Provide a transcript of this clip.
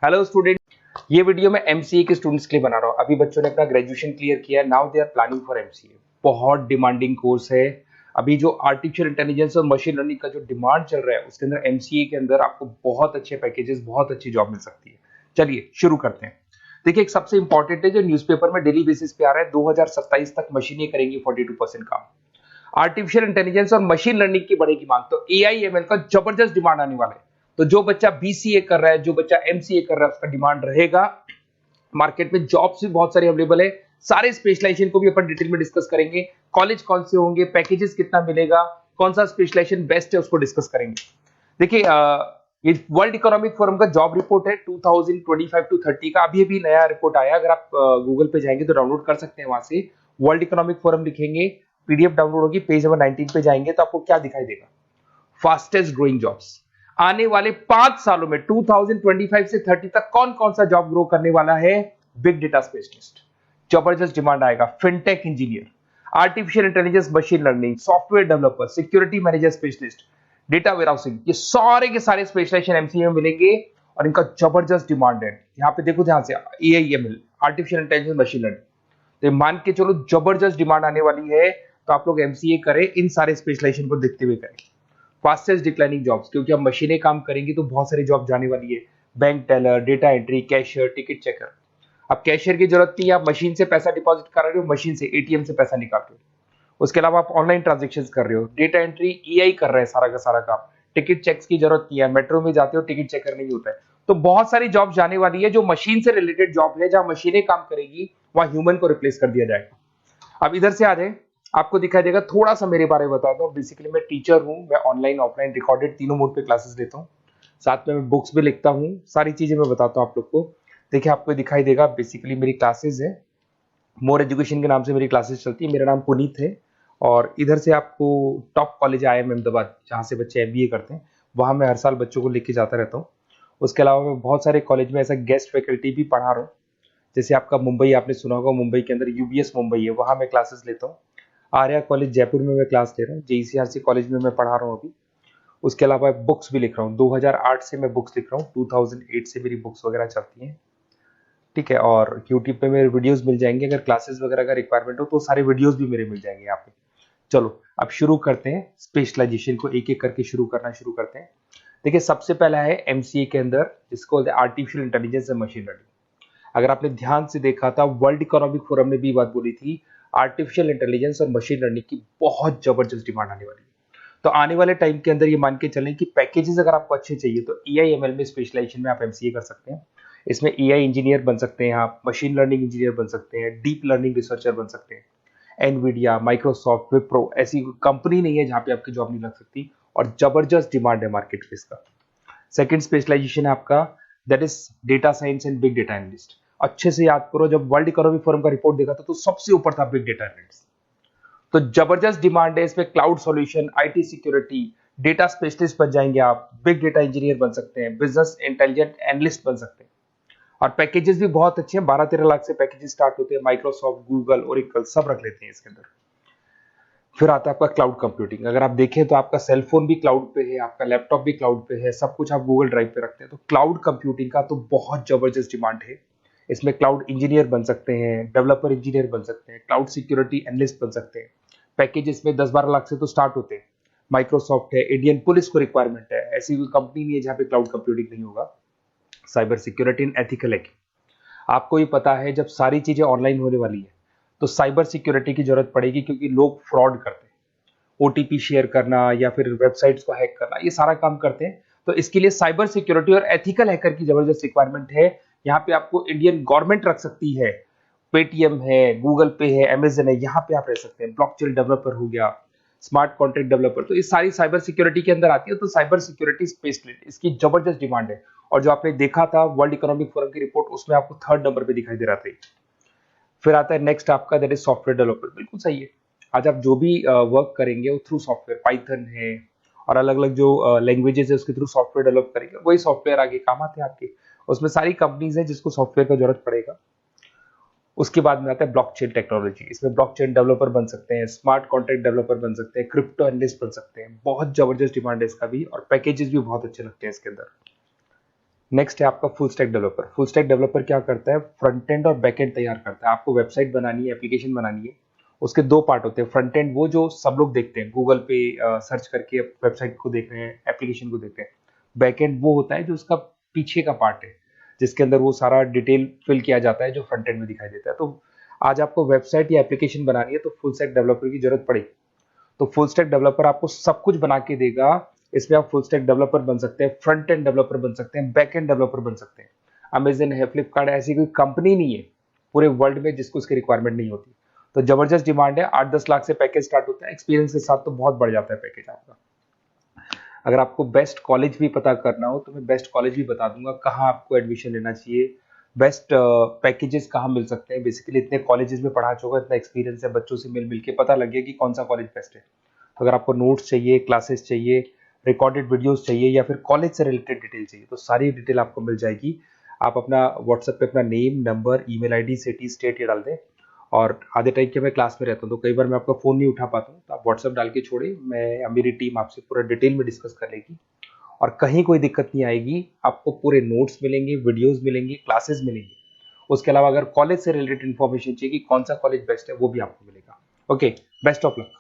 Hello student, ये video मैं MCA के स्टूडेंट्स के लिए बना रहा हूँ। अभी बच्चों ने अपना ग्रेजुएशन क्लियर किया है, now they are planning for MCA. बहुत डिमांडिंग कोर्स है। अभी जो आर्टिफिशियल इंटेलिजेंस और मशीन लर्निंग का जो डिमांड चल रहा है उसके अंदर एमसीए के अंदर आपको बहुत अच्छे पैकेजेस, बहुत अच्छी जॉब मिल सकती है। चलिए शुरू करते हैं। देखिए, एक सबसे इंपॉर्टेंट है जो न्यूज़पेपर में डेली बेसिस पे आ रहा है, 2027 तक मशीनें करेंगी 42% काम। आर्टिफिशियल इंटेलिजेंस और मशीन लर्निंग की बढ़ेगी मांग, तो एआई एमएल का जबरदस्त डिमांड आने वाला है। तो जो बच्चा बीसीए कर रहा है, जो बच्चा एमसीए कर रहा है, उसका डिमांड रहेगा। मार्केट में जॉब्स भी बहुत सारे अवेलेबल है। सारे स्पेशलाइजेशन को भी अपन डिटेल में डिस्कस करेंगे। कॉलेज कौन से होंगे, पैकेजेस कितना मिलेगा, कौन सा स्पेशलाइजेशन बेस्ट है, उसको डिस्कस करेंगे। देखिए, ये वर्ल्ड इकोनॉमिक फोरम का जॉब रिपोर्ट है 2025 टू 30 का। अभी अभी नया रिपोर्ट आया, अगर आप गूगल पे जाएंगे तो डाउनलोड कर सकते हैं। वहां से वर्ल्ड इकोनॉमिक फोरम लिखेंगे, पीडीएफ डाउनलोड होगी, पेज नंबर 19 पे जाएंगे तो आपको क्या दिखाई देगा, फास्टेस्ट ग्रोइंग जॉब्स। आने वाले 5 सालों में 2025 से 30 तक कौन कौन सा जॉब ग्रो करने वाला है। बिग डेटा स्पेशलिस्ट, जबरदस्त डिमांड आएगा। Fintech engineer, artificial intelligence, machine learning, software developer, security manager specialist, data warehousing, ये सारे के सारे स्पेशलाइजेशन एमसीए में मिलेंगे और इनका जबरदस्त डिमांड है। यहाँ पे देखो, ध्यान से, AIML, artificial intelligence, machine learning, तो मान के चलो जबरदस्त डिमांड आने वाली है। तो आप लोग एमसीए करें, इन सारे स्पेशलाइजेशन को देखते हुए करें। फास्टेस्ट डिक्लाइनिंग जॉब्स, क्योंकि अब मशीनें काम करेंगी तो बहुत सारी जॉब जाने वाली है। Bank teller, data entry, cashier, ticket checker. अब कैशियर की जरूरत नहीं है, आप मशीन से पैसा डिपॉजिट कर रहे हो, मशीन से एटीएम से पैसा निकाल रहे हो। उसके अलावा आप ऑनलाइन ट्रांजेक्शन कर रहे हो, डेटा एंट्री एआई कर रहे हैं सारा का सारा काम। टिकट चेक्स की जरूरत नहीं है, मेट्रो में जाते हो टिकट चेकर नहीं होता है। तो बहुत सारी जॉब जाने वाली है जो मशीन से रिलेटेड जॉब है, जहां मशीनें काम करेगी वहां ह्यूमन को रिप्लेस कर दिया जाएगा। अब इधर से आ जाए, आपको दिखाई देगा। थोड़ा सा मेरे बारे में बता दो। बेसिकली मैं टीचर हूँ, मैं ऑनलाइन ऑफलाइन रिकॉर्डेड तीनों मोड पे क्लासेस लेता हूँ। साथ में मैं बुक्स भी लिखता हूँ, सारी चीजें मैं बताता हूँ आप लोग को। देखिए, आपको दिखाई देगा, बेसिकली मेरी क्लासेस है, मोर एजुकेशन के नाम से मेरी क्लासेस चलती है। मेरा नाम पुनीत है। और इधर से आपको टॉप कॉलेज आईआईएम अहमदाबाद, जहाँ से बच्चे एमबीए करते हैं, वहाँ मैं हर साल बच्चों को लेके जाता रहता हूँ। उसके अलावा मैं बहुत सारे कॉलेज में ऐसा गेस्ट फैकल्टी भी पढ़ा रहा हूँ। जैसे आपका मुंबई, आपने सुना होगा, मुंबई के अंदर यूबीएस मुंबई है, वहाँ मैं क्लासेस लेता हूँ। आर्या कॉलेज जयपुर में मैं क्लास ले रहा हूँ। जेईसीआरसी कॉलेज में मैं पढ़ा रहा हूँ अभी। उसके अलावा बुक्स भी लिख रहा हूँ, 2008 से मैं बुक्स लिख रहा हूँ, 2008 से मेरी बुक्स वगैरह चलती हैं। ठीक है, और यूट्यूब पे मेरे वीडियोस मिल जाएंगे। अगर क्लासेस वगैरह का रिक्वायरमेंट हो तो सारे वीडियोस भी मेरे मिल जाएंगे यहाँ पे। चलो अब शुरू करते हैं, स्पेशलाइजेशन को एक एक करके शुरू करते हैं। देखिए, सबसे पहला है एमसीए के अंदर, जिसको artificial intelligence and machine learning. अगर आपने ध्यान से देखा था, वर्ल्ड इकोनॉमिक फोरम ने भी बात बोली थी, आर्टिफिशियल इंटेलिजेंस और मशीन लर्निंग की बहुत जबरदस्त डिमांड आने वाली है। तो आने वाले टाइम के अंदर ये मान के चलें कि पैकेजेस अगर आपको अच्छे चाहिए तो एआईएमएल में स्पेशलाइजेशन में आप एमसीए कर सकते हैं। इसमें एआई इंजीनियर बन सकते हैं, आप मशीन लर्निंग इंजीनियर बन सकते हैं, डीप लर्निंग रिसर्चर बन सकते हैं। एनवीडिया, माइक्रोसॉफ्ट, विप्रो, ऐसी कंपनी नहीं है जहां पे आपकी जॉब नहीं लग सकती, और जबरदस्त डिमांड है मार्केट में इसका। सेकंड स्पेशलाइजेशन है आपका, that is data science and big data analyst. अच्छे से याद करो, जब वर्ल्ड इकोनॉमिक फोरम का रिपोर्ट देखा था तो सबसे ऊपर था बिग डेटा एनालिस्ट। तो जबरदस्त डिमांड है इसमें। Cloud solution, IT security, data specialist बन जाएंगे आप, बिग डेटा इंजीनियर बन सकते हैं, बिजनेस इंटेलिजेंट एनालिस्ट बन सकते हैं। और पैकेजेस भी बहुत अच्छे हैं, 12-13 लाख से पैकेजेस स्टार्ट होते हैं। माइक्रोसॉफ्ट, गूगल, ओरेकल सब रख लेते हैं इसके अंदर। फिर आता है आपका क्लाउड कंप्यूटिंग। अगर आप देखें तो आपका सेल फोन भी क्लाउड पे है, आपका लैपटॉप भी क्लाउड पे है, सब कुछ आप गूगल ड्राइव पे रखते हैं। तो क्लाउड कंप्यूटिंग का तो बहुत जबरदस्त डिमांड है। इसमें क्लाउड इंजीनियर बन सकते हैं, डेवलपर इंजीनियर बन सकते हैं, क्लाउड सिक्योरिटी एनालिस्ट बन सकते हैं। पैकेज इसमें 10-12 लाख से तो स्टार्ट होते हैं। माइक्रोसॉफ्ट है, इंडियन पुलिस को रिक्वायरमेंट है, ऐसी कोई कंपनी नहीं है जहां पे क्लाउड कंप्यूटिंग नहीं होगा। Cyber security and ethical hacking, आपको ही पता है जब सारी चीजें ऑनलाइन होने वाली है तो साइबर सिक्योरिटी की जरूरत पड़ेगी, क्योंकि लोग फ्रॉड करते हैं। ओटीपी शेयर करना या फिर वेबसाइट्स को हैक करना, ये सारा काम करते हैं। तो इसके लिए साइबर सिक्योरिटी और एथिकल हैकर की जबरदस्त रिक्वायरमेंट है। यहाँ पे आपको इंडियन गवर्नमेंट रख सकती है, पेटीएम है, गूगल पे है, अमेजन है, यहाँ पे आप रह सकते हैं। ब्लॉकचेन डेवलपर हो गया, स्मार्ट कॉन्ट्रैक्ट डेवलपर, तो ये सारी साइबर सिक्योरिटी के अंदर आती है। तो साइबर सिक्योरिटी स्पेशलिस्ट, इसकी जबरदस्त डिमांड है। और जो आपने देखा था वर्ल्ड इकोनॉमिक फोरम की रिपोर्ट, उसमें आपको 3rd नंबर पे दिखाई दे रहा था। फिर आता है नेक्स्ट आपका, दैट इज सॉफ्टवेयर डेवलपर। बिल्कुल सही है। आज आप जो भी वर्क करेंगे वो थ्रू सॉफ्टवेयर, पाइथन है और अलग अलग जो लैंग्वेजेस है उसके थ्रू सॉफ्टवेयर डेवलप करेंगे, वही सॉफ्टवेयर आगे काम आते हैं आपके। उसमें सारी कंपनीज है जिसको सॉफ्टवेयर का जरूरत पड़ेगा। उसके बाद में आता है ब्लॉकचेन टेक्नोलॉजी। इसमें ब्लॉकचेन डेवलपर बन सकते हैं, स्मार्ट कॉन्ट्रैक्ट डेवलपर बन सकते हैं, क्रिप्टो एनालिस्ट बन सकते हैं। बहुत जबरदस्त डिमांड है इसका भी, और पैकेजेस भी बहुत अच्छे लगते हैं इसके अंदर। नेक्स्ट है आपका full stack developer. Full stack developer क्या करता है, फ्रंट एंड और बैक एंड तैयार करता है। आपको वेबसाइट बनानी है, एप्लीकेशन बनानी है, उसके दो पार्ट होते हैं। फ्रंट एंड वो जो सब लोग देखते हैं, गूगल पे सर्च करके वेबसाइट को देख रहे हैं, एप्लीकेशन को देख रहे हैं। बैक एंड वो होता है जो उसका पीछे का पार्ट है, जिसके अंदर वो सारा डिटेल फिल किया जाता है जो फ्रंट एंड में दिखाई देता है। तो आज आपको वेबसाइट या एप्लीकेशन बनानी है तो फुल स्टैक डेवलपर की जरूरत पड़ेगी। तो फुल स्टैक डेवलपर आपको सब कुछ बना के देगा। इसमें आप फुल स्टैक डेवलपर बन सकते हैं, फ्रंट एंड डेवलपर बन सकते हैं, बैक एंड डेवलपर बन सकते हैं। अमेजन है, फ्लिपकार्ट, ऐसी कोई कंपनी नहीं है पूरे वर्ल्ड में जिसको उसकी रिक्वायरमेंट नहीं होती। तो जबरदस्त डिमांड है, 8-10 लाख से पैकेज स्टार्ट होता है, एक्सपीरियंस के साथ तो बहुत बढ़ जाता है पैकेज आपका। अगर आपको बेस्ट कॉलेज भी पता करना हो तो मैं बेस्ट कॉलेज भी बता दूंगा, कहाँ आपको एडमिशन लेना चाहिए, बेस्ट पैकेजेस कहाँ मिल सकते हैं। बेसिकली इतने कॉलेजेस में पढ़ा चुका, इतना एक्सपीरियंस है, बच्चों से मिल मिल के पता लग गया कि कौन सा कॉलेज बेस्ट है। तो अगर आपको नोट्स चाहिए, क्लासेस चाहिए, रिकॉर्डेड वीडियोस चाहिए या फिर कॉलेज से रिलेटेड डिटेल चाहिए, तो सारी डिटेल आपको मिल जाएगी। आप अपना व्हाट्सएप पे अपना name, number, email ID, city, state ये डाल दें। और आधे टाइम के मैं क्लास में रहता हूँ तो कई बार मैं आपका फ़ोन नहीं उठा पाता हूँ, तो आप व्हाट्सएप डाल के छोड़े, मैं मेरी टीम आपसे पूरा डिटेल में डिस्कस कर लेगी। और कहीं कोई दिक्कत नहीं आएगी, आपको पूरे नोट्स मिलेंगे, वीडियोस मिलेंगे, क्लासेस मिलेंगे। उसके अलावा अगर कॉलेज से रिलेटेड इन्फॉर्मेशन चाहिए कि कौन सा कॉलेज बेस्ट है, वो भी आपको मिलेगा। Okay, best of luck.